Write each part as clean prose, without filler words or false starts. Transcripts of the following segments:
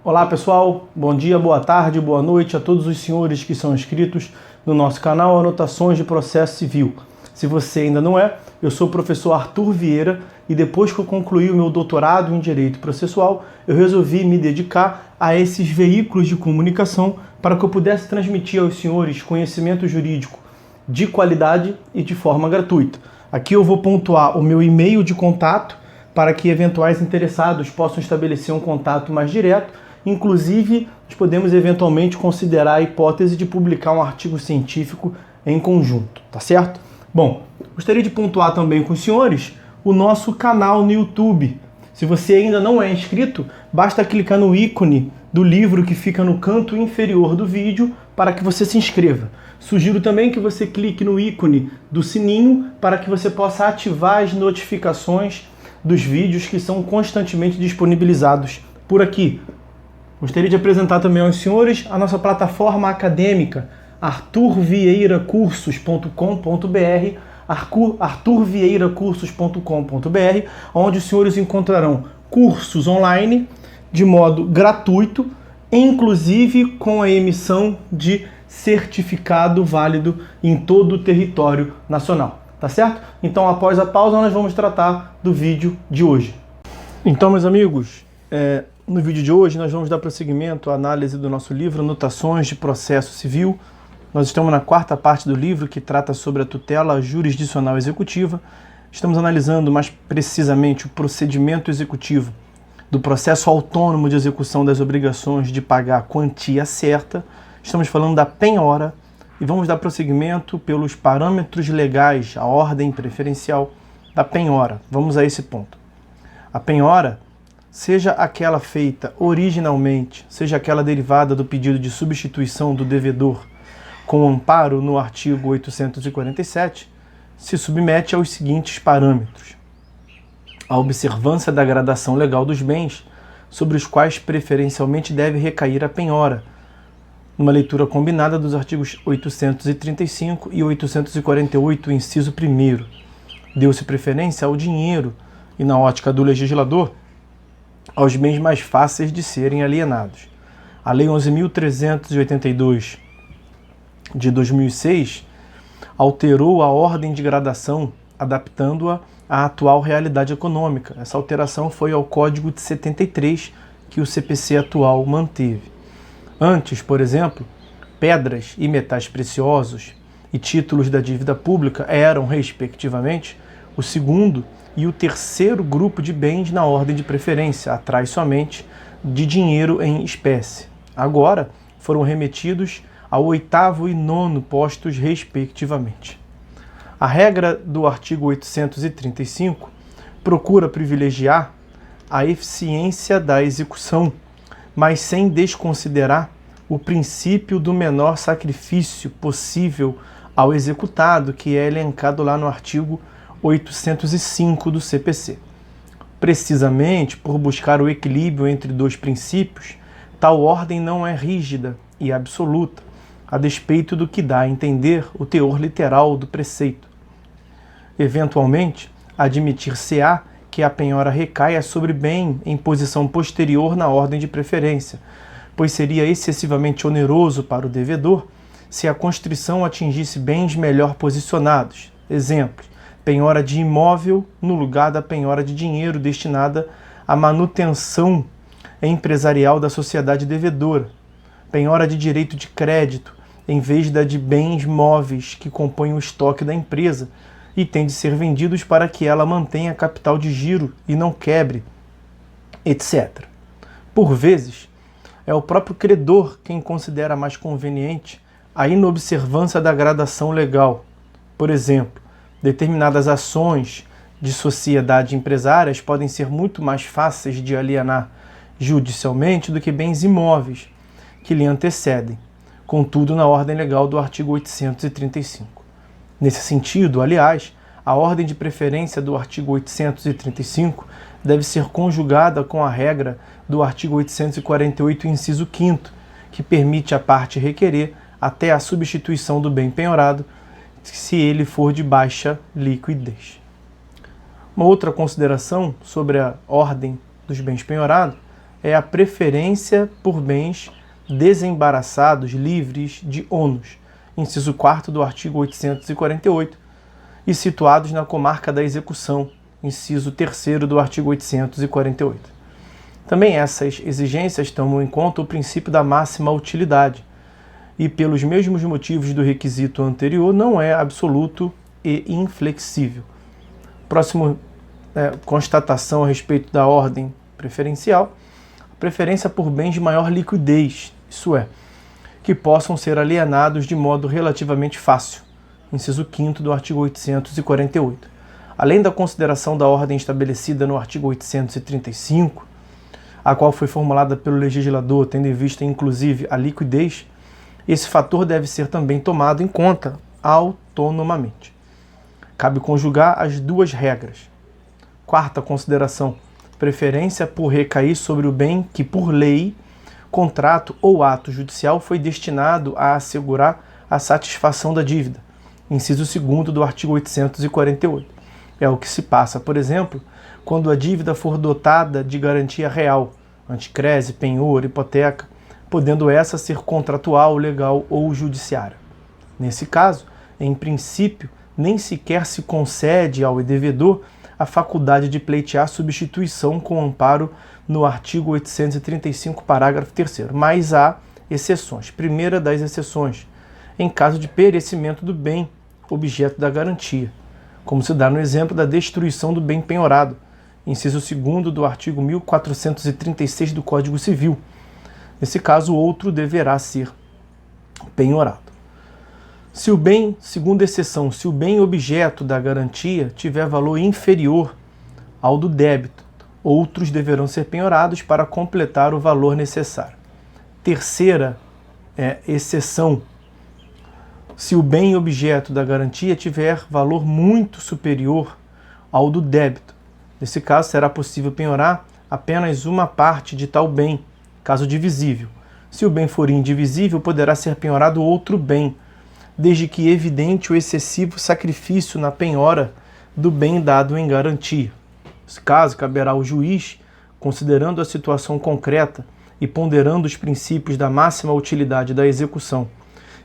Olá pessoal, bom dia, boa tarde, boa noite a todos os senhores que são inscritos no nosso canal Anotações de Processo Civil. Se você ainda não é, eu sou o professor Arthur Vieira e depois que eu concluí o meu doutorado em Direito Processual, eu resolvi me dedicar a esses veículos de comunicação para que eu pudesse transmitir aos senhores conhecimento jurídico de qualidade e de forma gratuita. Aqui eu vou pontuar o meu e-mail de contato para que eventuais interessados possam estabelecer um contato mais direto. Inclusive, nós podemos eventualmente considerar a hipótese de publicar um artigo científico em conjunto, tá certo? Bom, gostaria de pontuar também com os senhores o nosso canal no YouTube. Se você ainda não é inscrito, basta clicar no ícone do livro que fica no canto inferior do vídeo para que você se inscreva. Sugiro também que você clique no ícone do sininho para que você possa ativar as notificações dos vídeos que são constantemente disponibilizados por aqui. Gostaria de apresentar também aos senhores a nossa plataforma acadêmica, arturvieiracursos.com.br, arturvieiracursos.com.br, onde os senhores encontrarão cursos online de modo gratuito, inclusive com a emissão de certificado válido em todo o território nacional. Tá certo? Então, após a pausa, nós vamos tratar do vídeo de hoje. Então, meus amigos, no vídeo de hoje nós vamos dar prosseguimento à análise do nosso livro Anotações de Processo Civil. Nós estamos na quarta parte do livro, que trata sobre a tutela jurisdicional executiva. Estamos analisando mais precisamente o procedimento executivo do processo autônomo de execução das obrigações de pagar a quantia certa. Estamos falando da penhora e vamos dar prosseguimento pelos parâmetros legais, a ordem preferencial da penhora. Vamos a esse ponto. A penhora, seja aquela feita originalmente, seja aquela derivada do pedido de substituição do devedor com amparo no artigo 847, se submete aos seguintes parâmetros: a observância da gradação legal dos bens, sobre os quais preferencialmente deve recair a penhora, numa leitura combinada dos artigos 835 e 848, inciso 1º. Deu-se preferência ao dinheiro e, na ótica do legislador, aos bens mais fáceis de serem alienados. A Lei 11.382 de 2006 alterou a ordem de gradação, adaptando-a à atual realidade econômica. Essa alteração foi ao Código de 73, que o CPC atual manteve. Antes, por exemplo, pedras e metais preciosos e títulos da dívida pública eram, respectivamente, o segundo e o terceiro grupo de bens na ordem de preferência, atrás somente de dinheiro em espécie. Agora foram remetidos ao 8º e 9º postos, respectivamente. A regra do artigo 835 procura privilegiar a eficiência da execução, mas sem desconsiderar o princípio do menor sacrifício possível ao executado, que é elencado lá no artigo 805 do CPC. Precisamente por buscar o equilíbrio entre dois princípios, tal ordem não é rígida e absoluta, a despeito do que dá a entender o teor literal do preceito. Eventualmente, admitir-se-á que a penhora recaia sobre bem em posição posterior na ordem de preferência, pois seria excessivamente oneroso para o devedor se a constrição atingisse bens melhor posicionados. Exemplos: penhora de imóvel no lugar da penhora de dinheiro destinada à manutenção empresarial da sociedade devedora, penhora de direito de crédito em vez da de bens móveis que compõem o estoque da empresa e têm de ser vendidos para que ela mantenha capital de giro e não quebre, etc. Por vezes, é o próprio credor quem considera mais conveniente a inobservância da gradação legal. Por exemplo, determinadas ações de sociedade empresárias podem ser muito mais fáceis de alienar judicialmente do que bens imóveis que lhe antecedem, contudo na ordem legal do artigo 835. Nesse sentido, aliás, a ordem de preferência do artigo 835 deve ser conjugada com a regra do artigo 848, inciso 5º, que permite à parte requerer até a substituição do bem penhorado, se ele for de baixa liquidez. Uma outra consideração sobre a ordem dos bens penhorados é a preferência por bens desembaraçados, livres de ônus, inciso 4º do artigo 848, e situados na comarca da execução, inciso 3º do artigo 848. Também essas exigências tomam em conta o princípio da máxima utilidade, e pelos mesmos motivos do requisito anterior, não é absoluto e inflexível. Próximo, constatação a respeito da ordem preferencial: a preferência por bens de maior liquidez, isso é, que possam ser alienados de modo relativamente fácil, inciso 5º do artigo 848. Além da consideração da ordem estabelecida no artigo 835, a qual foi formulada pelo legislador, tendo em vista inclusive a liquidez, esse fator deve ser também tomado em conta autonomamente. Cabe conjugar as duas regras. Quarta consideração: preferência por recair sobre o bem que, por lei, contrato ou ato judicial foi destinado a assegurar a satisfação da dívida, inciso 2º do artigo 848. É o que se passa, por exemplo, quando a dívida for dotada de garantia real, anticrese, penhor, hipoteca, podendo essa ser contratual, legal ou judiciária. Nesse caso, em princípio, nem sequer se concede ao devedor a faculdade de pleitear substituição com amparo no artigo 835, parágrafo 3º, mas há exceções. Primeira das exceções, em caso de perecimento do bem objeto da garantia, como se dá no exemplo da destruição do bem penhorado, inciso 2º do artigo 1436 do Código Civil. Nesse caso, o outro deverá ser penhorado. Se o bem, segunda exceção, se o bem objeto da garantia tiver valor inferior ao do débito, outros deverão ser penhorados para completar o valor necessário. Terceira exceção, se o bem objeto da garantia tiver valor muito superior ao do débito. Nesse caso, será possível penhorar apenas uma parte de tal bem, caso divisível. Se o bem for indivisível, poderá ser penhorado outro bem, desde que evidente o excessivo sacrifício na penhora do bem dado em garantia. Nesse caso, caberá ao juiz, considerando a situação concreta e ponderando os princípios da máxima utilidade da execução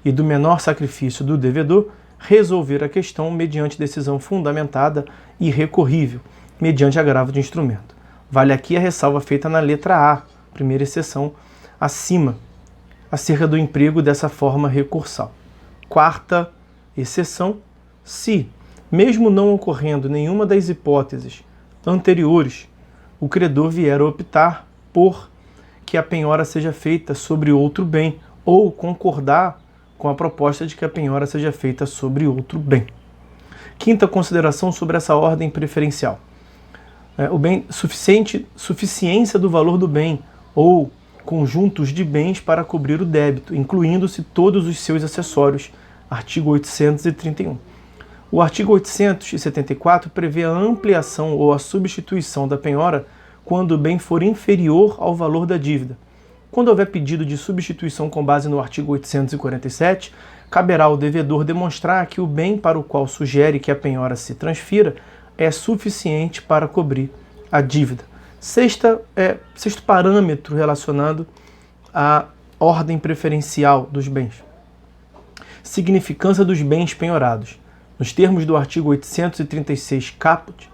e do menor sacrifício do devedor, resolver a questão mediante decisão fundamentada e recorrível, mediante agravo de instrumento. Vale aqui a ressalva feita na letra A, primeira exceção, acima, acerca do emprego dessa forma recursal. Quarta exceção, se, mesmo não ocorrendo nenhuma das hipóteses anteriores, o credor vier a optar por que a penhora seja feita sobre outro bem ou concordar com a proposta de que a penhora seja feita sobre outro bem. Quinta consideração sobre essa ordem preferencial. O bem suficiência do valor do bem ou conjuntos de bens para cobrir o débito, incluindo-se todos os seus acessórios, artigo 831. O artigo 874 prevê a ampliação ou a substituição da penhora quando o bem for inferior ao valor da dívida. Quando houver pedido de substituição com base no artigo 847, caberá ao devedor demonstrar que o bem para o qual sugere que a penhora se transfira é suficiente para cobrir a dívida. Sexto parâmetro relacionado à ordem preferencial dos bens. Significância dos bens penhorados. Nos termos do artigo 836 caput,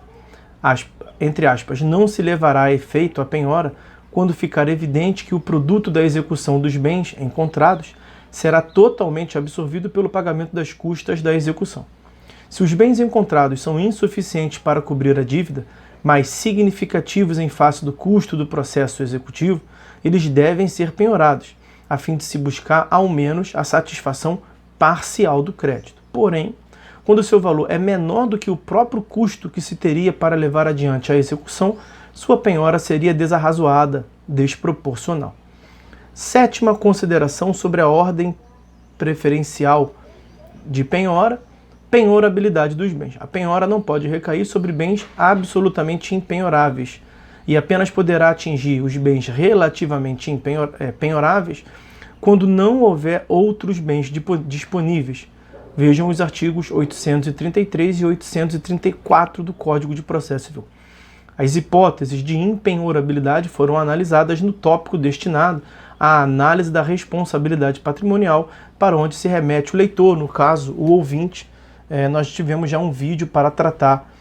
entre aspas, não se levará a efeito a penhora quando ficar evidente que o produto da execução dos bens encontrados será totalmente absorvido pelo pagamento das custas da execução. Se os bens encontrados são insuficientes para cobrir a dívida, mas significativos em face do custo do processo executivo, eles devem ser penhorados, a fim de se buscar ao menos a satisfação parcial do crédito. Porém, quando o seu valor é menor do que o próprio custo que se teria para levar adiante a execução, sua penhora seria desarrazoada, desproporcional. Sétima consideração sobre a ordem preferencial de penhora, penhorabilidade dos bens. A penhora não pode recair sobre bens absolutamente impenhoráveis e apenas poderá atingir os bens relativamente penhoráveis quando não houver outros bens disponíveis. Vejam os artigos 833 e 834 do Código de Processo Civil. As hipóteses de impenhorabilidade foram analisadas no tópico destinado à análise da responsabilidade patrimonial, para onde se remete o leitor, no caso, o ouvinte. Nós tivemos já um vídeo para tratar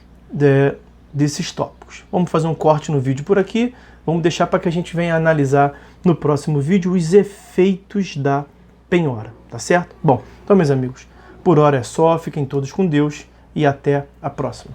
desses tópicos. Vamos fazer um corte no vídeo por aqui, vamos deixar para que a gente venha analisar no próximo vídeo os efeitos da penhora, tá certo? Bom, então meus amigos, por hora é só, fiquem todos com Deus e até a próxima.